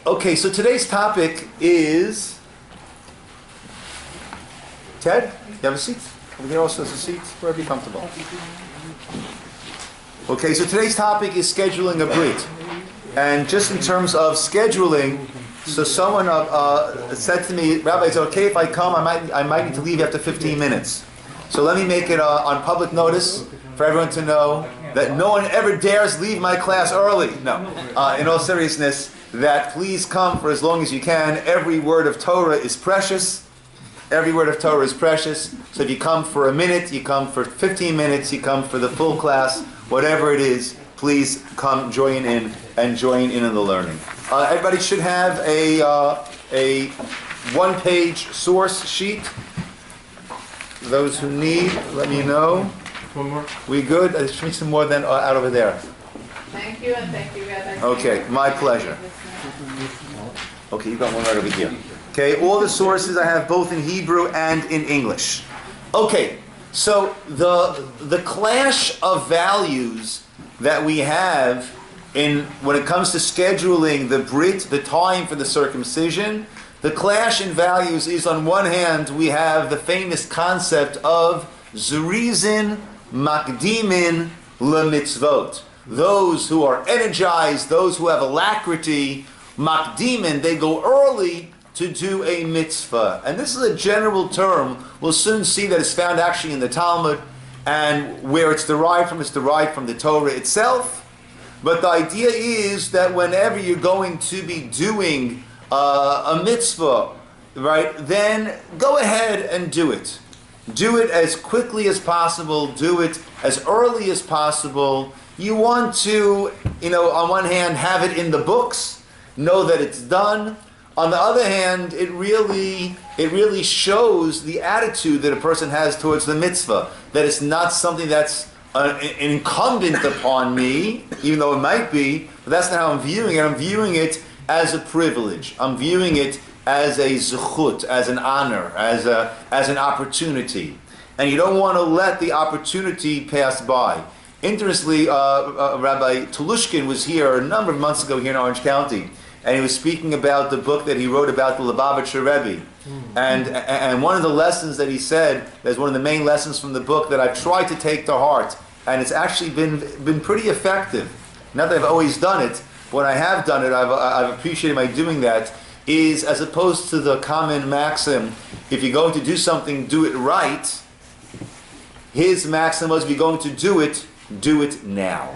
Okay, so today's topic is... Ted, you have a seat? Over there also has a seat, wherever you're comfortable. Okay, so today's topic is scheduling a Brit. And just in terms of scheduling, so someone said to me, Rabbi, is it okay if I come? I might need to leave after 15 minutes. So let me make it on public notice for everyone to know that no one ever dares leave my class early. No, in all seriousness, that please come for as long as you can. Every word of Torah is precious. Every word of Torah is precious. So if you come for a minute, you come for 15 minutes, you come for the full class, whatever it is, please come join in the learning. Everybody should have a one-page source sheet. Those who need, let me know. One more. We good? Should we some more than out over there? Thank you and thank you. Okay, my pleasure. Okay, you got one right over here. Okay, all the sources I have both in Hebrew and in English. Okay, so the clash of values that we have when it comes to scheduling the Brit, the time for the circumcision, the clash in values is, on one hand, we have the famous concept of Zerizin Makdimin LeMitzvot. Those who are energized, those who have alacrity, Makdimin, they go early to do a mitzvah. And this is a general term. We'll soon see that it's found actually in the Talmud, and where it's derived from the Torah itself. But the idea is that whenever you're going to be doing a mitzvah, right, then go ahead and do it. Do it as quickly as possible. Do it as early as possible. You want to, on one hand, have it in the books, know that it's done. On the other hand, it really shows the attitude that a person has towards the mitzvah, that it's not something that's incumbent upon me, even though it might be, but that's not how I'm viewing it. I'm viewing it as a privilege. I'm viewing it as a zechut, as an honor, as an opportunity. And you don't want to let the opportunity pass by. Interestingly, Rabbi Tolushkin was here a number of months ago here in Orange County, and he was speaking about the book that he wrote about the Lubavitcher Rebbe. And one of the lessons that he said, that's one of the main lessons from the book that I've tried to take to heart, and it's actually been pretty effective. Not that I've always done it, but when I have done it, I've appreciated my doing that, is as opposed to the common maxim, if you're going to do something, do it right. His maxim was, if you're going to do it now.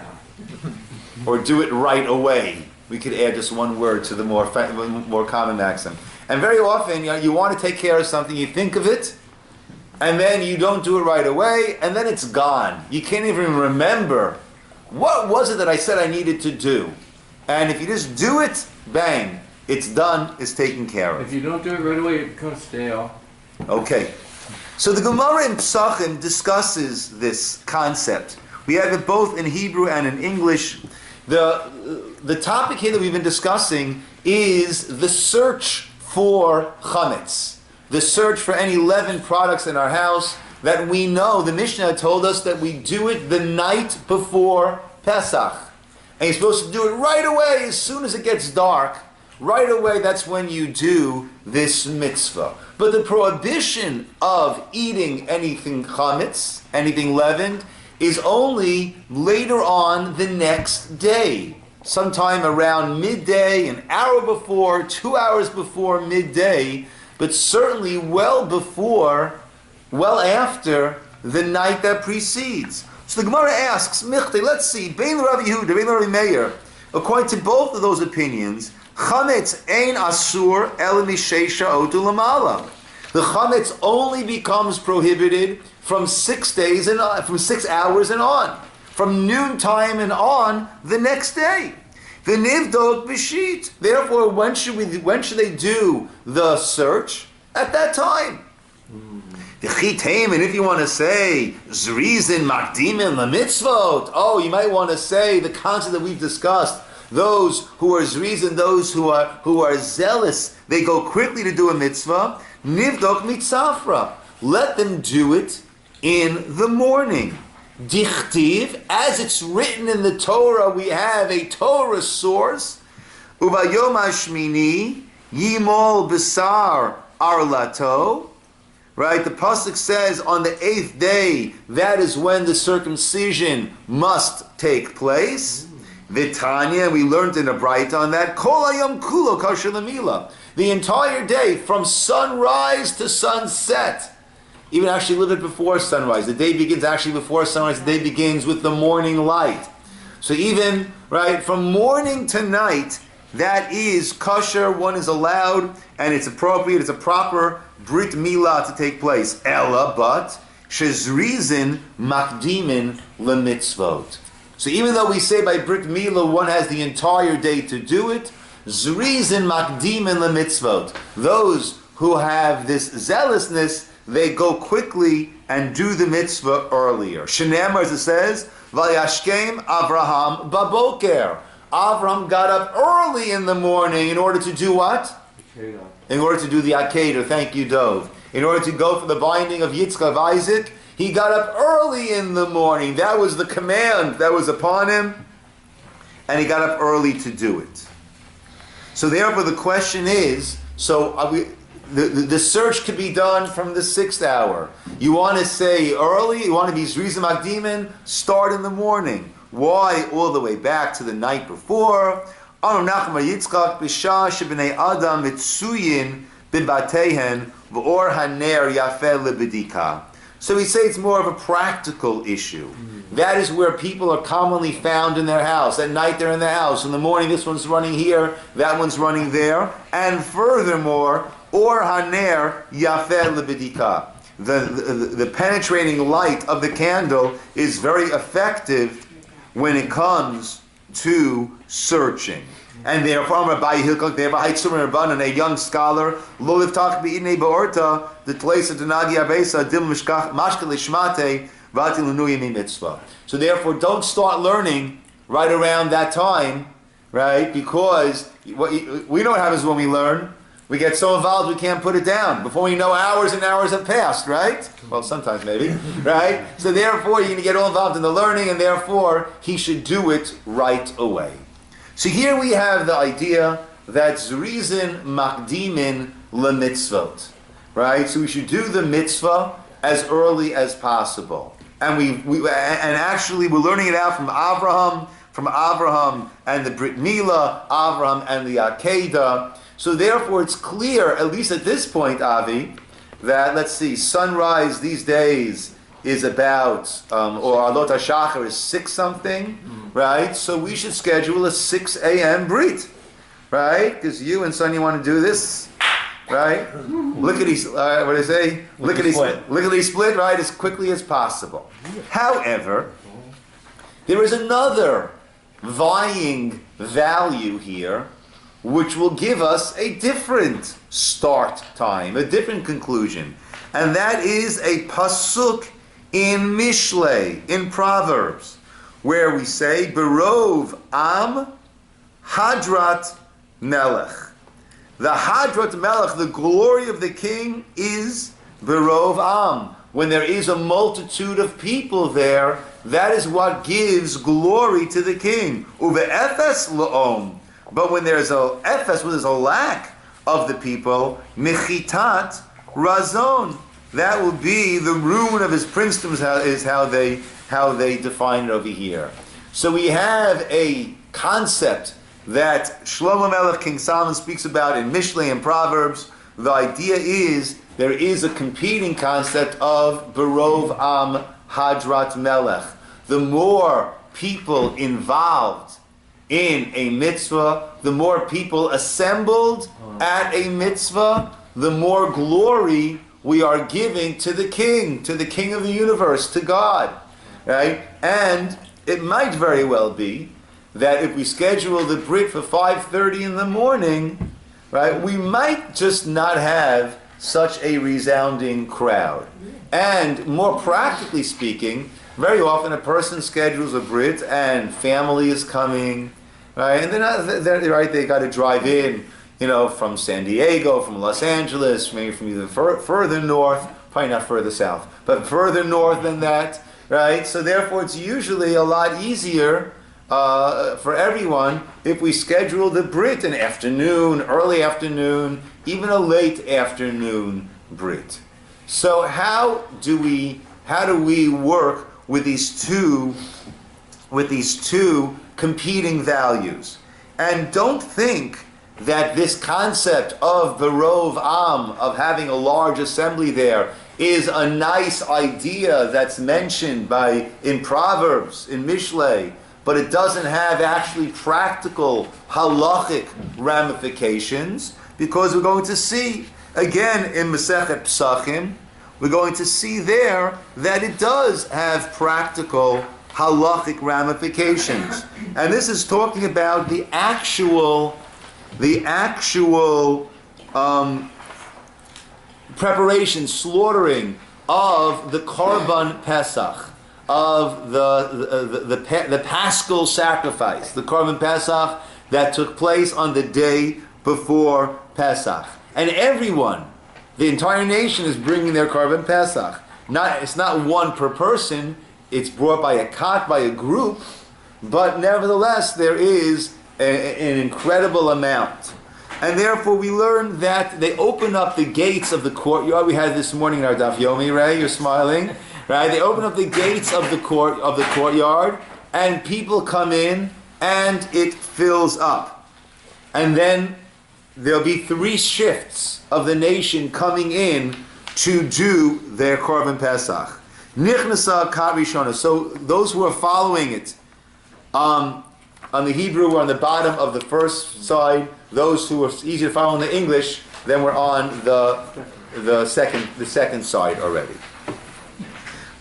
Or do it right away. We could add just one word to the more common maxim. And very often, you want to take care of something, you think of it, and then you don't do it right away, and then it's gone. You can't even remember, what was it that I said I needed to do? And if you just do it, bang, it's done, it's taken care of. If you don't do it right away, it becomes stale. Okay. So the Gemara in Psachim discusses this concept. We have it both in Hebrew and in English. The topic here that we've been discussing is the search for chametz, the search for any leavened products in our house that we know. The Mishnah told us that we do it the night before Pesach. And you're supposed to do it right away, as soon as it gets dark. Right away, that's when you do this mitzvah. But the prohibition of eating anything chametz, anything leavened, is only later on the next day. Sometime around midday, an hour before, 2 hours before midday, but certainly well after the night that precedes. So the Gemara asks, Michte, let's see, Bein Rav Yehuda, Bein Rav Meir, according to both of those opinions, chametz ein asur el misheisha otu lamala. The chametz only becomes prohibited from 6 hours and on, from noontime and on the next day. The nivdok b'shit. Therefore, when should they do the search? At that time. The chitem, and if you want to say zrizin makdimin lamitzvot, you might want to say the concept that we've discussed. Those who are zrizin, those who are zealous, they go quickly to do a mitzvah. Nivdok mitzafra. Let them do it in the morning. Dichtiv, as it's written in the Torah, we have a Torah source. Uvayom hashmini yimol besar arlato. Right, the pasuk says on the 8th day, that is when the circumcision must take place. Vitanya, we learned in a Brit on that. Kol hayom kulo kosher lemila. The entire day, from sunrise to sunset. Even actually a little bit before sunrise. The day begins actually before sunrise. The day begins with the morning light. So even, right, from morning to night, that is kosher, one is allowed, and it's appropriate, it's a proper Brit Milah to take place. Ella, but, shezrizin makdimin lemitzvot. So even though we say by Brit Milah one has the entire day to do it, zrizin makdimin lemitzvot. Those who have this zealousness, they go quickly and do the mitzvah earlier. Shenemar, as it says, vayashkem Avraham baboker. Avraham got up early in the morning in order to do what? In order to do the Akedah. Thank you, Dov. In order to go for the binding of Yitzchak of Isaac, he got up early in the morning. That was the command that was upon him, and he got up early to do it. So therefore the question is, the search could be done from the 6th hour. You want to say early, you want to be Zrizim Akdimin, start in the morning. Why all the way back to the night before? So we say it's more of a practical issue. That is where people are commonly found in their house. At night they're in their house. In the morning this one's running here, that one's running there. And furthermore, or haner yafeh lebedika. The penetrating light of the candle is very effective when it comes to searching. And therefore, Rabbi Hilkok, a young scholar, the place of Denagi Abesa, Dim Mashkel Ishmate, Vati Lunuyim Mitzvah. So therefore, don't start learning right around that time, right? Because we know what happens when we learn. We get so involved we can't put it down. Before we know, hours and hours have passed, right? Well, sometimes maybe, right? So therefore, you're going to get all involved in the learning, and therefore, he should do it right away. So here we have the idea that Zrizin Makdimin LeMitzvot, right? So we should do the mitzvah as early as possible. And actually we're learning it out from Avraham and the Brit Milah, Avraham and the Akedah. So therefore it's clear, at least at this point, Avi, that, let's see, sunrise these days is about, or Alot HaShachar is 6 something, right? So we should schedule a 6 a.m. Brit, right? Because you and Sonny want to do this, right? Lickety, what do they say? Lickety split, right? As quickly as possible. However, there is another vying value here, which will give us a different start time, a different conclusion. And that is a pasuk in Mishlei, in Proverbs, where we say, Berov Am Hadrat Melech. The Hadrat Melech, the glory of the king, is Berov Am. When there is a multitude of people there, that is what gives glory to the king. Uve Efes La'om. But when there's a Efes, when there's a lack of the people, Mechitat Razon. That will be the ruin of his princedom, is how they define it over here. So we have a concept that Shlomo Melech, King Solomon, speaks about in Mishlei and Proverbs. The idea is there is a competing concept of Berov Am Hadrat Melech. The more people involved in a mitzvah, the more people assembled at a mitzvah, the more glory we are giving to the king of the universe, to God, right? And it might very well be that if we schedule the Brit for 5:30 in the morning, right, we might just not have such a resounding crowd. And more practically speaking, very often a person schedules a Brit and family is coming, right? And they got to drive in, from San Diego, from Los Angeles, maybe from either further north, probably not further south, but further north than that, right? So therefore it's usually a lot easier, for everyone if we schedule the Brit an afternoon, early afternoon, even a late afternoon Brit. So how do we work with these two competing values? And don't think that this concept of Berov Am, of having a large assembly there, is a nice idea that's mentioned in Proverbs, in Mishlei, but it doesn't have actually practical halachic ramifications, because we're going to see, again, in Masechet Psachim, we're going to see there that it does have practical halachic ramifications. And this is talking about the actual preparation, slaughtering of the Korban Pesach, of the Paschal sacrifice, the Korban Pesach that took place on the day before Pesach. And everyone, the entire nation, is bringing their Korban Pesach. It's not one per person, it's brought by a group, but nevertheless there is an incredible amount. And therefore we learn that they open up the gates of the courtyard. We had this morning in our Daf Yomi, Ray, you're smiling. Right? They open up the gates of the courtyard, and people come in, and it fills up. And then there'll be 3 shifts of the nation coming in to do their Korban Pesach. Nichnasa Kat Rishona. So those who are following it, on the Hebrew, we're on the bottom of the first side. Those who are easier to follow in the English, then we're on the second side already.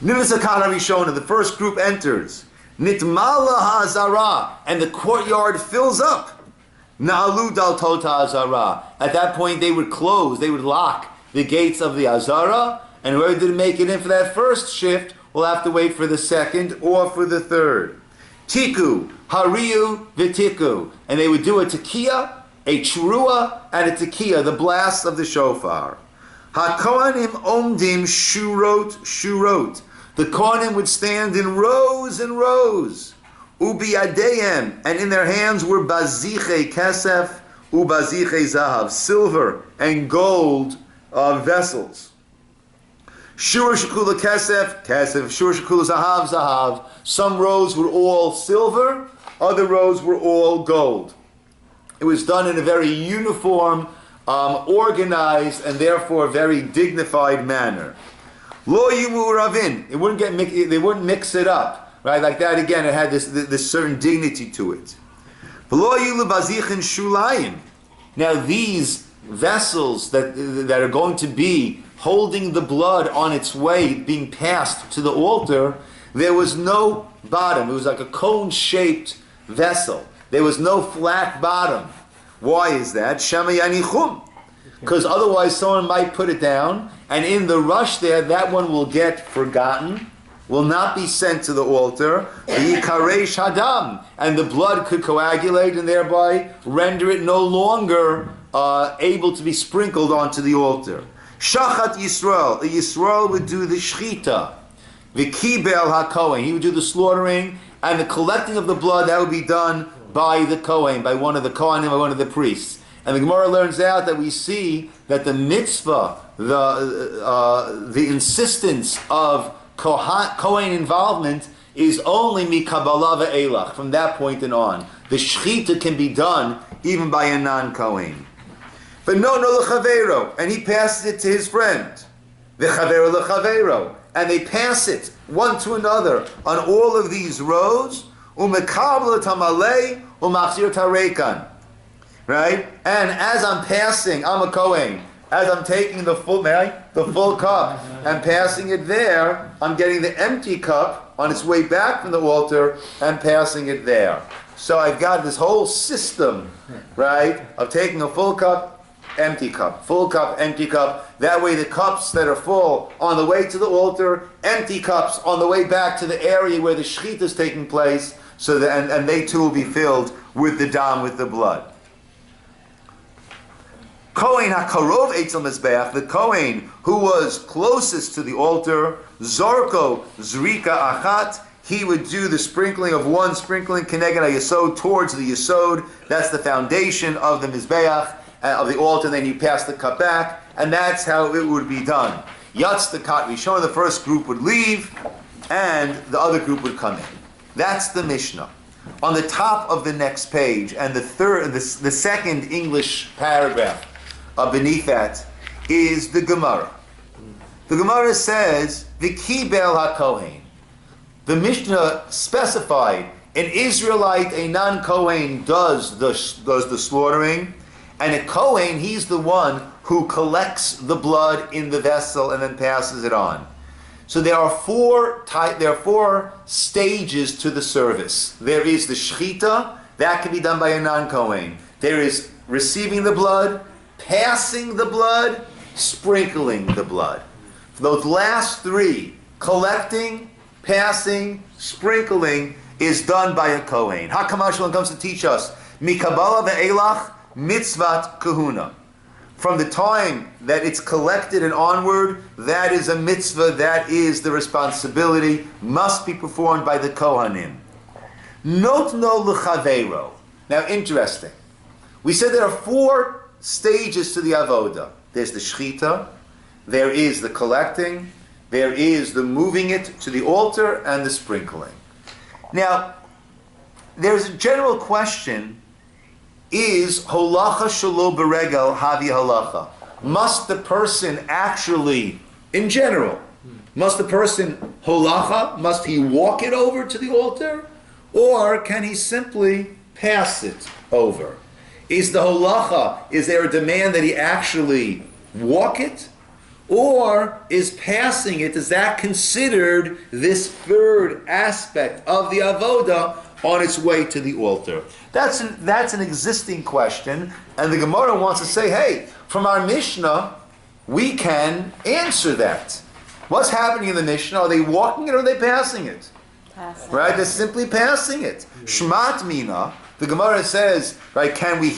Nivasa Kat Rishona. The first group enters. Nitmala Ha'azara, and the courtyard fills up. Na'alu Daltot Ha'azara. At that point, they would close, they would lock the gates of the Azara, and whoever didn't make it in for that first shift will have to wait for the second or for the third. Tiku, Hariyu, Vitiku. And they would do a tekiah, a trua, and a tekiah, the blast of the shofar. HaKohanim omdim shurot. The Kohanim would stand in rows and rows. Ubi adeim, and in their hands were baziche kesef, ubaziche zahav, silver and gold vessels. Shur shekula kesef, shur shekula zahav, zahav. Some rows were all silver, other rows were all gold. It was done in a very uniform, organized, and therefore very dignified manner. Lo yimu ravin. They wouldn't mix it up, right? Like that again. It had this certain dignity to it. V'lo yilu bazichin shulayim. Now these vessels that are going to be holding the blood on its way, being passed to the altar, there was no bottom. It was like a cone-shaped vessel. There was no flat bottom. Why is that? Shema yanichum. Because otherwise someone might put it down, and in the rush there, that one will get forgotten, will not be sent to the altar, v'yikareish hadam, and the blood could coagulate and thereby render it no longer able to be sprinkled onto the altar. Shachat Yisroel. The Yisroel would do the shchita. V'kibel haKohen. He would do the slaughtering, and the collecting of the blood, that would be done by the Kohen, by one of the Kohanim, by one of the priests. And the Gemara learns out that we see that the mitzvah, the insistence of Kohen involvement is only mikabala ve'elach, from that point and on. The shechita can be done even by a non-Kohen. But no lechavero, and he passes it to his friend. V'chavero lechavero, and they pass it one to another on all of these rows. Umekabel tamalei umachzir tarekan. Right? And as I'm passing, I'm a Kohen. As I'm taking the full cup and passing it there, I'm getting the empty cup on its way back from the altar and passing it there. So I've got this whole system, right, of taking a full cup, empty cup, full cup, empty cup. That way the cups that are full on the way to the altar, empty cups on the way back to the area where the shechita is taking place, so that, and they too will be filled with the dam, with the blood. Kohen HaKarov Eitzel Mizbeach, the Kohen who was closest to the altar, Zorko Zrika Achat, he would do the sprinkling of one sprinkling Keneged HaYesod towards the Yesod. That's the foundation of the Mizbeach, of the altar. Then you pass the cup back, and that's how it would be done. Yatz the Kat Rishon, the first group would leave, and the other group would come in. That's the Mishnah. On the top of the next page, and the second English paragraph beneath that, is the Gemara. The Gemara says, V'kibel HaKohen. The Mishnah specified an Israelite, a non-Kohen, does the slaughtering, and a Kohen, he's the one who collects the blood in the vessel and then passes it on. So there are four stages to the service. There is the shechita, that can be done by a non-Kohen. There is receiving the blood, passing the blood, sprinkling the blood. For those last three, collecting, passing, sprinkling, is done by a Kohen. Hakamashal comes to teach us, Mikabala ve'elach mitzvat kahuna. From the time that it's collected and onward, that is a mitzvah, that is the responsibility, must be performed by the Kohanim. Notno l'chaveiro. Now, interesting. We said there are four stages to the avoda. There's the shechita, there is the collecting, there is the moving it to the altar, and the sprinkling. Now, there's a general question, is holacha shelo beregel havi halacha? Must the person actually, in general, must the person holacha, must he walk it over to the altar? Or can he simply pass it over? Is the holacha, is there a demand that he actually walk it? Or is passing it, is that considered this third aspect of the avoda on its way to the altar? That's an existing question, and the Gemara wants to say, hey, from our Mishnah, we can answer that. What's happening in the Mishnah? Are they walking it or are they passing it? Passing. Right? They're simply passing it. Shmat mina. The Gemara says, right, can we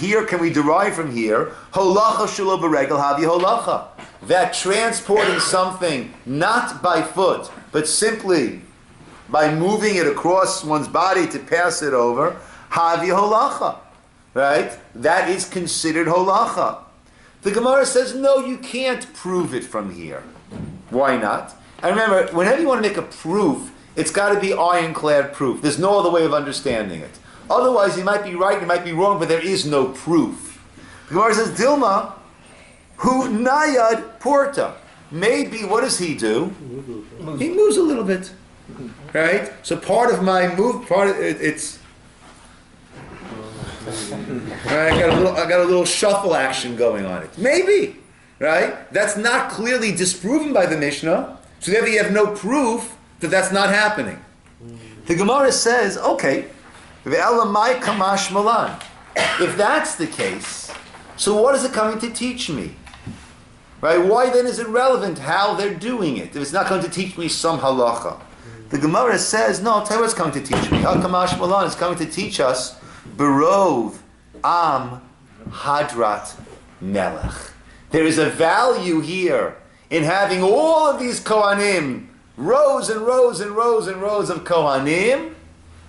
derive from here, holacha shelo beregel havi holacha, that transporting something not by foot, but simply by moving it across one's body to pass it over, havi holacha, right? That is considered holacha. The Gemara says, no, you can't prove it from here. Why not? And remember, whenever you want to make a proof, it's got to be ironclad proof. There's no other way of understanding it. Otherwise, you might be right, you might be wrong, but there is no proof. The Gemara says, Dilma, hu nayad porta. Maybe, what does he do? He moves a little bit. Right? So part of my move, it's... Right, I got a little shuffle action going on it. Maybe. Right? That's not clearly disproven by the Mishnah. So therefore you have no proof that that's not happening. The Gemara says, okay, if that's the case, so what is it coming to teach me? Right? Why then is it relevant how they're doing it if it's not going to teach me some halacha? The Gemara says, no, I'll tell you what it's coming to teach me. Al-Kamash Malan is coming to teach us Berov Am Hadrat Melech. There is a value here in having all of these Kohanim, rows and rows and rows and rows of Kohanim,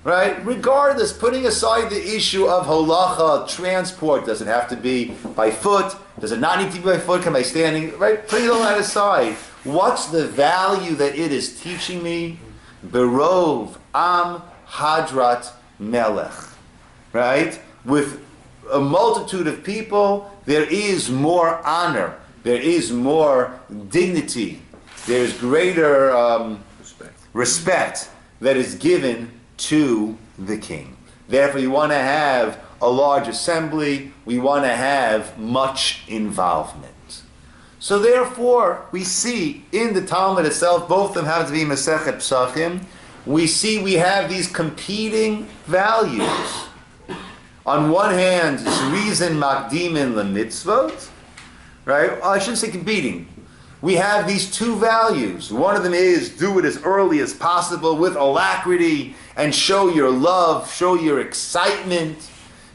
right? Regardless, putting aside the issue of holacha, transport, does it have to be by foot? Does it not need to be by foot? Can I standing? Right? Putting all that aside, what's the value that it is teaching me? Berov Am Hadrat Melech. Right? With a multitude of people, there is more honor, there is more dignity, there is greater respect that is given to the king. Therefore, you want to have a large assembly, we want to have much involvement. So therefore, we see in the Talmud itself, both of them happen to be Masechet Psachim, we see we have these competing values. On one hand, reason makdimin lemitzvot, right? I shouldn't say competing. We have these two values. One of them is do it as early as possible with alacrity and show your love, show your excitement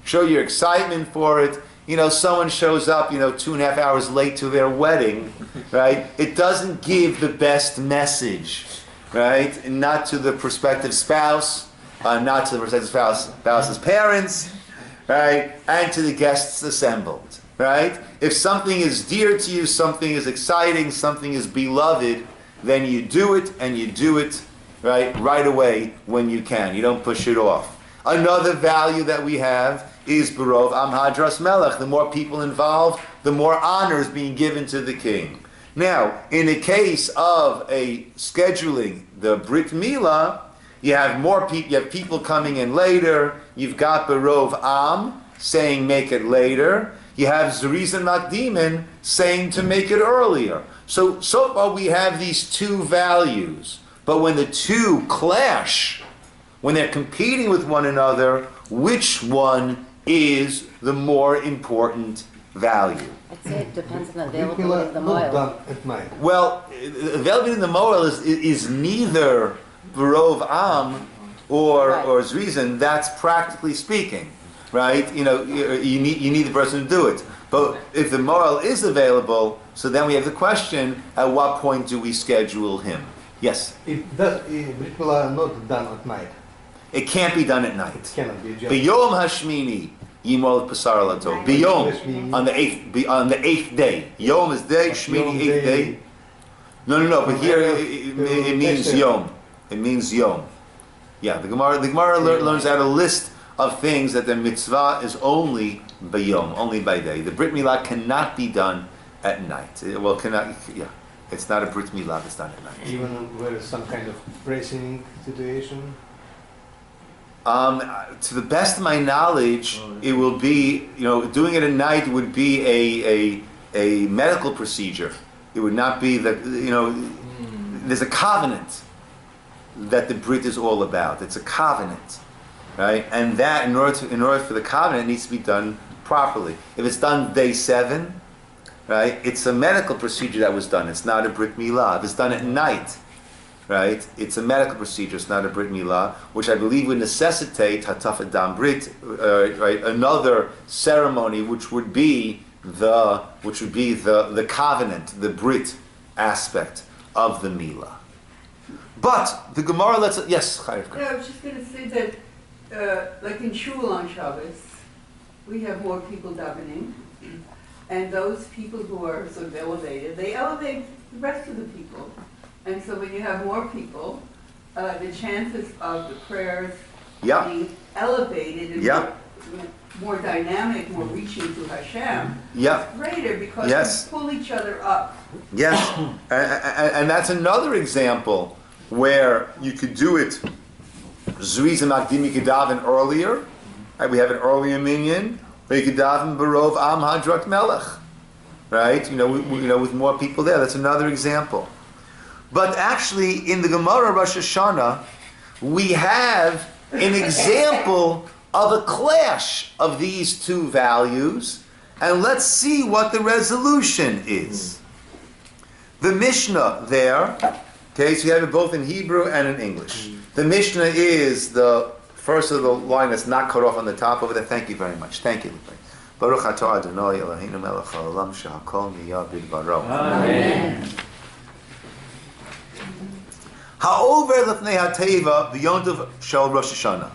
for it. You know, someone shows up, 2.5 hours late to their wedding, right? It doesn't give the best message. right? Not to the prospective spouse, not to the prospective spouse's parents, right? And to the guests assembled, right? If something is dear to you, something is exciting, something is beloved, then you do it, and you do it, right away when you can. You don't push it off. Another value that we have is Barov Am Hadras Melech. The more people involved, the more honor is being given to the king. Now, in the case of a scheduling the Brit Milah, you have more people. You have people coming in later. You've got Barov Am saying make it later. You have Zeriz and Makdimin saying to make it earlier. So far we have these two values. But when the two clash, when they're competing with one another, which one is the more important value? I'd say it depends on the availability of the moil. Well, availability of the moil is neither Barov Am or Zrizin. That's practically speaking, right? You know, you need the person to do it. But if the moil is available, so then we have the question: at what point do we schedule him? Yes. If Brit Milah not done at night. It can't be done at night. It cannot be. Biyom Hashmini Yimol Pasar Lato. Biyom on the eighth day. Yom is day. Shmini eighth day. No. But here it means Yom. It means Yom. Yeah. The Gemara learns out a list of things that the mitzvah is only Biyom, only by day. The Brit Milah cannot be done at night. Well, cannot. Yeah. It's not a Brit Milah that's done at night. Even where there's some kind of pressing situation? To the best of my knowledge, it will be, doing it at night would be a medical procedure. It would not be there's a covenant that the Brit is all about. It's a covenant, right? And that, in order for the covenant, it needs to be done properly. If it's done day 7, right, it's a medical procedure that was done. It's not a Brit Milah. If it's done at night, right, it's a medical procedure. It's not a Brit Milah, which I believe would necessitate Hataf Adam Brit, right, another ceremony, which would be the covenant, the Brit aspect of the Milah. But the Gemara lets it. Yes, Chayef. Yeah, I was just going to say that, like in Shul on Shabbos, we have more people davening. And those people who are sort of elevated, they elevate the rest of the people. And so when you have more people, the chances of the prayers being elevated and more dynamic, more reaching to Hashem, is greater because we pull each other up. Yes, and that's another example where you could do it. Zriz and Makdim, you could daven earlier. Right? We have an earlier minyan. Or you could daven Barov Am Hadrat Melech, right? With more people there. That's another example. But actually, in the Gemara Rosh Hashanah, we have an example of a clash of these two values, and let's see what the resolution is. The Mishnah there, okay, so you have it both in Hebrew and in English. The Mishnah is the first of the line that's not cut off on the top over there. Thank you very much. Thank you. Baruch atah Adonai Eloheinu melech haolam shehakol niyah bidbaro. Amen. Ha'over lefnei ha'teva b'yontiv shel Rosh Hashanah.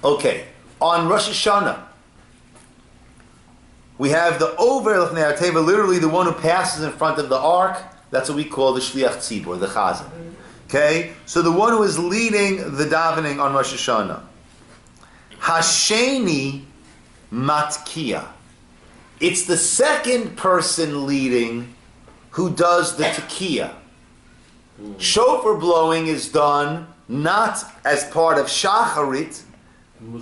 Okay, on Rosh Hashanah, we have the over lefnei ha'teva, literally the one who passes in front of the ark. That's what we call the shliach tzibur, the chazan. Okay, so the one who is leading the davening on Rosh Hashanah. Hasheni matkia. It's the second person leading who does the tekiah. Shofar blowing is done not as part of shacharit,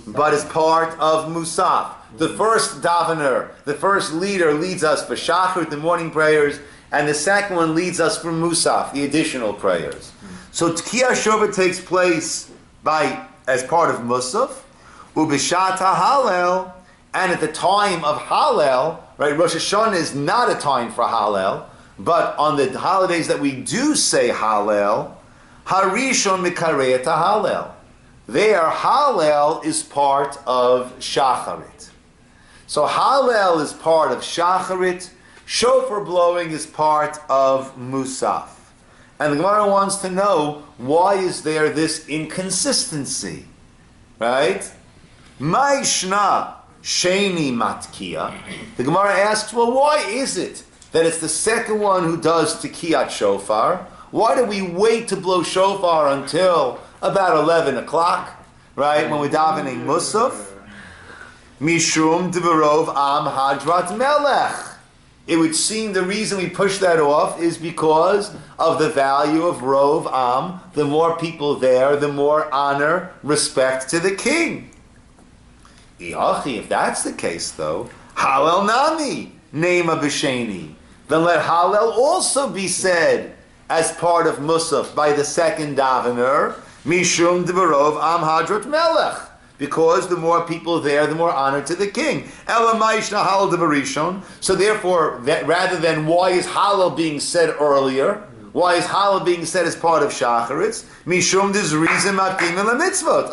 but as part of musaf. The first davener, the first leader leads us for shacharit, the morning prayers, and the second one leads us for musaf, the additional prayers. So Tkiyah Shofar takes place as part of Musaf, Ubishat HaHallel, and at the time of Hallel, right? Rosh Hashanah is not a time for Hallel, but on the holidays that we do say Hallel, Harishon Mikareit HaHallel. There, Hallel is part of Shacharit. So Hallel is part of Shacharit, Shofar blowing is part of Musaf. And the Gemara wants to know, why is there this inconsistency? Right? Ma'ishna sheni matkiya. The Gemara asks, well, why is it that it's the second one who does tekiyat shofar? Why do we wait to blow shofar until about 11 o'clock, right, when we're davening Musaf? Mishum Dvarov Am Hadrat Melech. It would seem the reason we push that off is because of the value of Rov Am. The more people there, the more honor, respect to the king. If that's the case, though, Hallel Nami, Nema B'Sheni. Then let Hallel also be said as part of Musaf by the second davener, Mishum Dvarov Am Hadrat Melech. Because the more people there, the more honor to the king. So therefore, rather than why is Hallel being said earlier, why is Hallel being said as part of Shacharitz? Mishum Zrizin Makdim Mitzvot.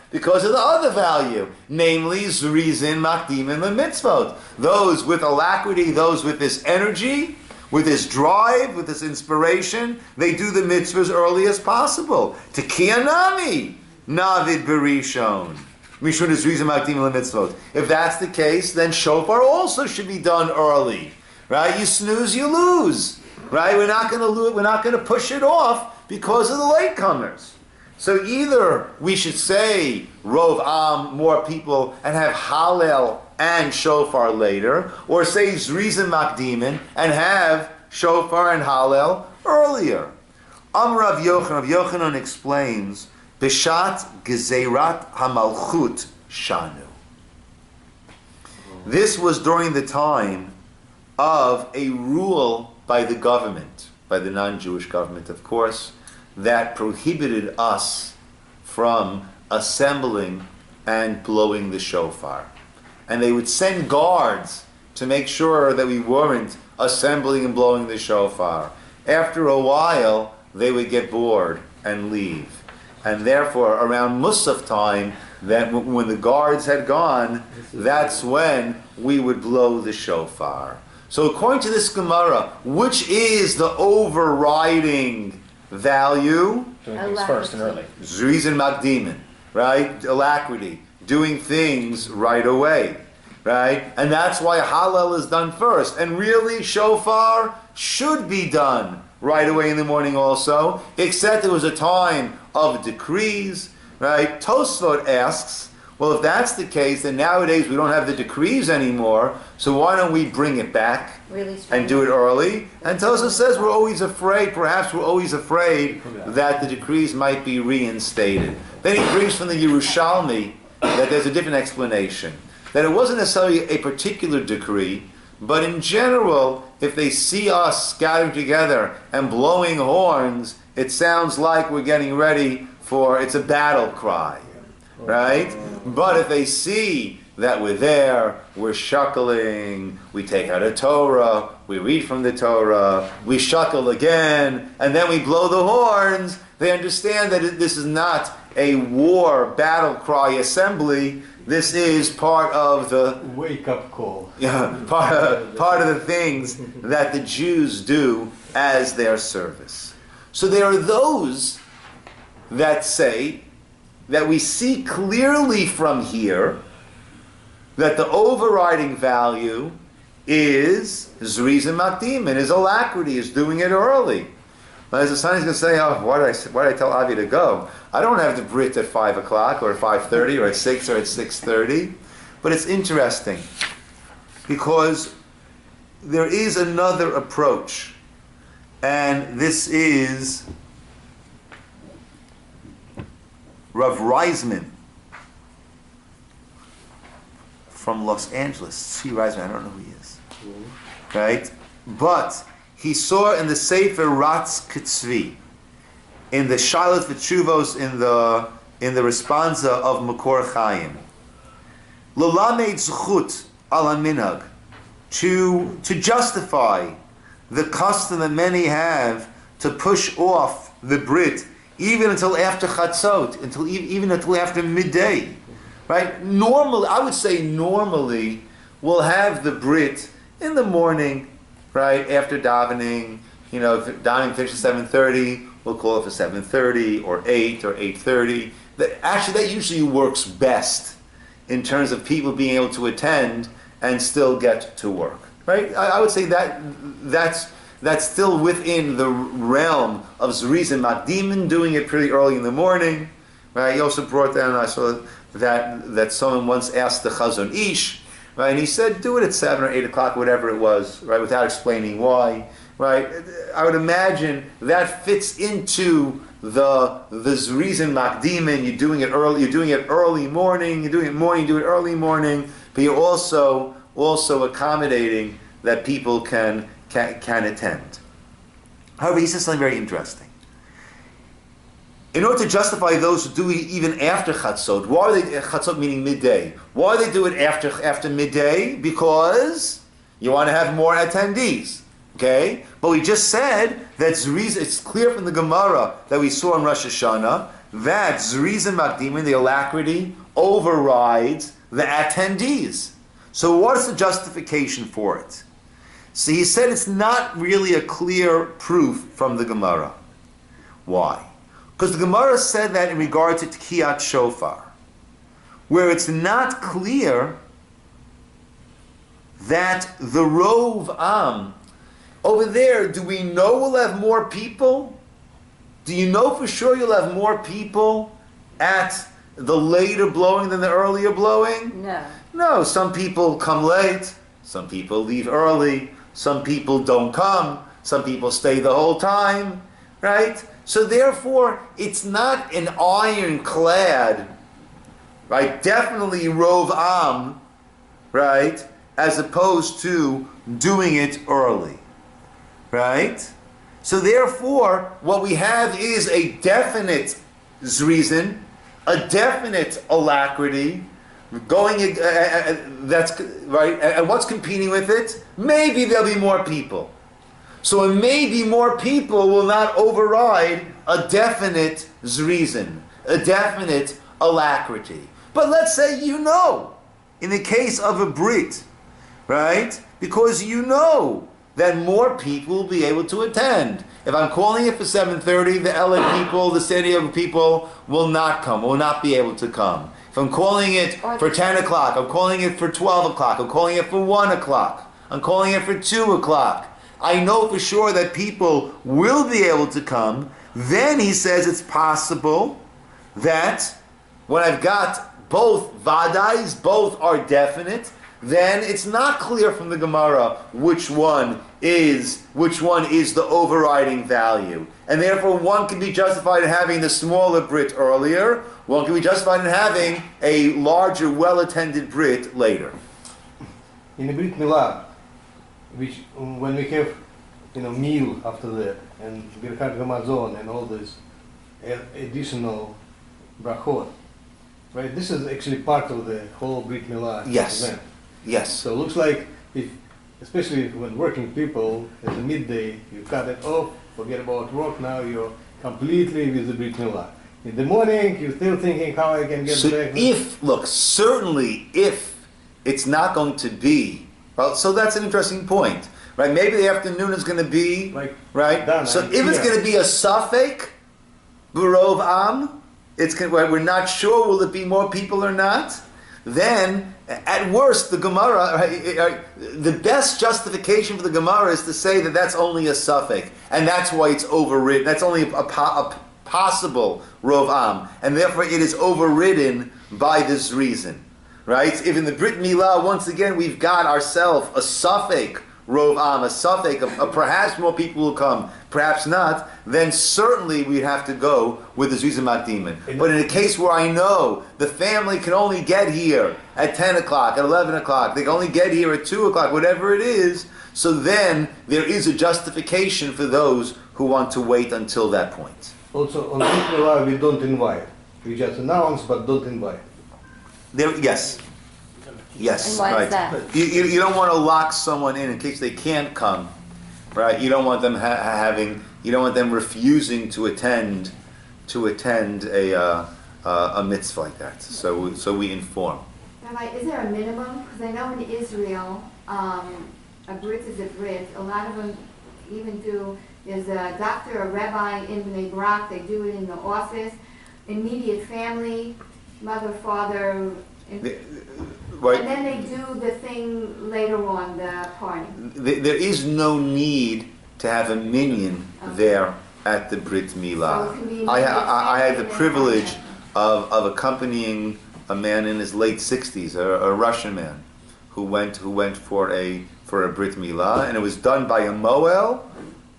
Because of the other value, namely Zrizin Makdim Mitzvot. Those with alacrity, those with this energy, with this drive, with this inspiration, they do the mitzvahs early as possible. Tekiyanami. Navid Berishon. Mishun is reason Makdim mitzvot. If that's the case, then shofar also should be done early. Right? You snooze, you lose. Right? We're not going to push it off because of the latecomers. So either we should say Rov Am, more people, and have Hallel and shofar later, or say Zrizim Makdimin and have shofar and Hallel earlier. Rav Yochanan explains, Bishat Gezeirat Hamalchut Shanu. This was during the time of a rule by the government, by the non-Jewish government, of course, that prohibited us from assembling and blowing the shofar. And they would send guards to make sure that we weren't assembling and blowing the shofar. After a while, they would get bored and leave. And therefore, around Musaf time, that when the guards had gone, that's when we would blow the shofar. So according to this Gemara, which is the overriding value? Doing things first and early. Zrizin Makdimin, right? Alacrity, doing things right away, right? And that's why Hallel is done first. And really, shofar should be done right away in the morning also, except there was a time of decrees, right? Tosfot asks, well, if that's the case, then nowadays we don't have the decrees anymore, so why don't we bring it back and do it early? And Tosfot says we're always afraid, perhaps we're always afraid that the decrees might be reinstated. Then he brings from the Yerushalmi that there's a different explanation, that it wasn't necessarily a particular decree, but in general, if they see us gathering together and blowing horns, it sounds like we're getting ready for, it's a battle cry, right? But if they see that we're there, we're shuckling, we take out a Torah, we read from the Torah, we shuckle again, and then we blow the horns, they understand that this is not a war battle cry assembly. This is part of the wake-up call. Yeah, part of the things that the Jews do as their service. So there are those that say that we see clearly from here that the overriding value is Zrizim Makdim, and is alacrity, is doing it early. But as the son is going to say, oh, why did I tell Avi to go? I don't have the Brit at 5 o'clock, or at 5:30, or at 6, or at 6:30. But it's interesting, because there is another approach. And this is Rav Reisman from Los Angeles. See Reisman, I don't know who he is. Right? But he saw in the Sefer Ratz Ketzvi, in the Shalat V'Tshuvos, in the responsa of Makor Chaim, L'lamed zchut ala minhag, to justify the custom that many have to push off the Brit even until after Chatzot, even until after midday, right? Normally, I would say normally, we'll have the Brit in the morning, right, after davening, if davening finishes 7:30, we'll call it for 7:30 or 8 or 8:30. Actually, that usually works best in terms of people being able to attend and still get to work. Right? I would say that's still within the realm of Zrizim Makdimin, doing it pretty early in the morning. Right? He also brought down, I saw that someone once asked the Chazon Ish, right? And he said, do it at 7 or 8 o'clock, whatever it was, right? Without explaining why, right? I would imagine that fits into the Zrizim Makdimin. You're doing it early morning, do it early morning, but you're also accommodating that people can attend. However, he says something very interesting. In order to justify those who do it even after Chatzot, why are they Chatzot meaning midday? Why do they do it after midday? Because you want to have more attendees. Okay? But we just said that it's clear from the Gemara that we saw in Rosh Hashanah that Zrizim Makdimin, the alacrity, overrides the attendees. So what is the justification for it? So he said it's not really a clear proof from the Gemara. Why? Because the Gemara said that in regard to Tkiyat Shofar, where it's not clear that the Rov Am, over there, do we know we'll have more people? Do you know for sure you'll have more people at the later blowing than the earlier blowing? No. No, some people come late, some people leave early, some people don't come, some people stay the whole time, right? So therefore, it's not an ironclad, right? Definitely Rov Am, right? As opposed to doing it early, right? So therefore, what we have is a definite Zrizin, a definite alacrity, that's right. And what's competing with it? Maybe there'll be more people. So a maybe more people will not override a definite Zrizin, a definite alacrity. But let's say in the case of a Brit, right? Because that more people will be able to attend. If I'm calling it for 7:30, the LA people, the San Diego people will not come, will not be able to come. If I'm calling it for 10 o'clock, I'm calling it for 12 o'clock, I'm calling it for 1 o'clock, I'm calling it for 2 o'clock, I know for sure that people will be able to come. Then he says it's possible that when I've got both vadais, both are definite, then it's not clear from the Gemara which one is the overriding value. And therefore one can be justified in having the smaller Brit earlier, one can be justified in having a larger, well-attended Brit later. In the Brit Milah, which when we have meal after that, and Birkat Hamazon and all this additional brachot, right? This is actually part of the whole Brit Milah event. Yes. So it looks like, especially when working people, at the midday, you cut it off, forget about work, now you're completely with the Brit Milah. In the morning, you're still thinking how I can get back. Certainly if it's not going to be, well, so that's an interesting point, right? Maybe the afternoon is going to be, right? So if it's going to be a suffix, Burov Am, we're not sure will it be more people or not, then at worst the Gemara, the best justification for the Gemara is to say that that's only a suffix, and that's why it's overridden. That's only a possible Rov Am, and therefore it is overridden by this reason, right? If in the Brit Milah, once again, we've got ourselves a suffix Rov Am, a suffix, perhaps more people will come, perhaps not, then certainly we'd have to go with the Zrizim Makdimin. But in a case where I know the family can only get here at 10 o'clock, at 11 o'clock, they can only get here at 2 o'clock, whatever it is, so then there is a justification for those who want to wait until that point. Also, on Brit Milah, we don't invite. We just announce, but don't invite. Yes. Yes, and why right. is that? You don't want to lock someone in case they can't come, right? You don't want them you don't want them refusing to attend a mitzvah like that. So we inform. Rabbi, is there a minimum? Because I know in Israel, a Brit is a Brit. A lot of them even do, There's a doctor, a rabbi in Bnei Brak. They do it in the office. Immediate family, mother, father, Right. and then they do the thing later on, the party. There is no need to have a minyan there at the Brit Milah. So I had the privilege of accompanying a man in his late 60s, a Russian man, who went for a Brit Milah, and it was done by a Moel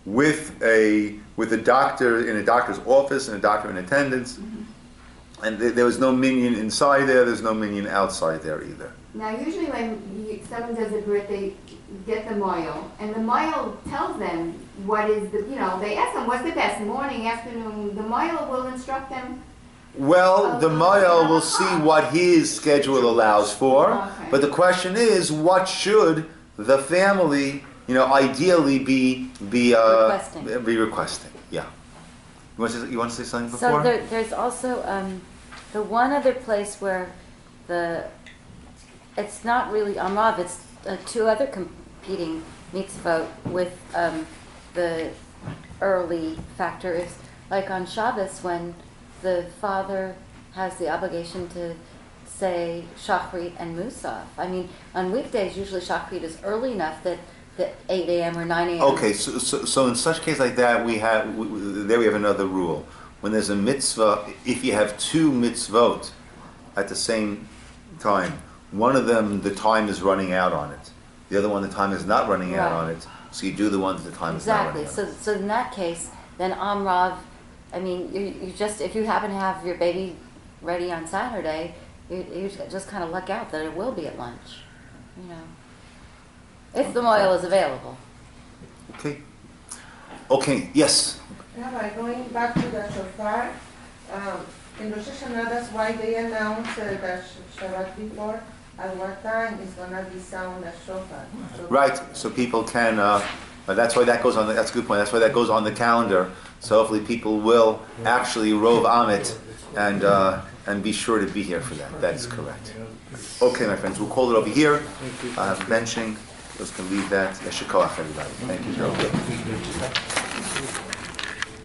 with a doctor in a doctor's office and a doctor in attendance. And there was no minyan inside there. There's no minyan outside there either. Now, usually when someone does a Brit, they get the moil, and the moil tells them what is the, they ask them what's the best, morning, afternoon. The moil will instruct them. Well, the Moel will see what his schedule allows for, Okay. but the question is, what should the family, ideally be requesting? Yeah. You want to say something before? So there's also the one other place where it's not really Amav, it's two other competing mitzvot with the early factor is like on Shabbos when the father has the obligation to say Shachrit and Musaf. I mean, on weekdays usually Shachrit is early enough that 8 a.m. or 9 a.m. Okay, so in such case like that, we have another rule. When there's a mitzvah, if you have two mitzvot at the same time, one of them the time is running out on it, the other one the time is not running out on it. So you do the one that the time is not running out. Exactly. So in that case, then Amrav, I mean, you just if you happen to have your baby ready on Saturday, you just kind of luck out that it will be at lunch, if the oil is available. Okay, yes. Rabbi, going back to the shofar, in Rosh Hashanah, that's why they announced that Shabbat before, at what time is going to be sound the shofar. Right, so people can, that's why that goes on, that's a good point, that's why that goes on the calendar. So hopefully people will actually rov amit and be sure to be here for that. That is correct. Okay, my friends, we'll call it over here. I have benching. Those can leave that. Yeshikoach, everybody. Thank you, Joe.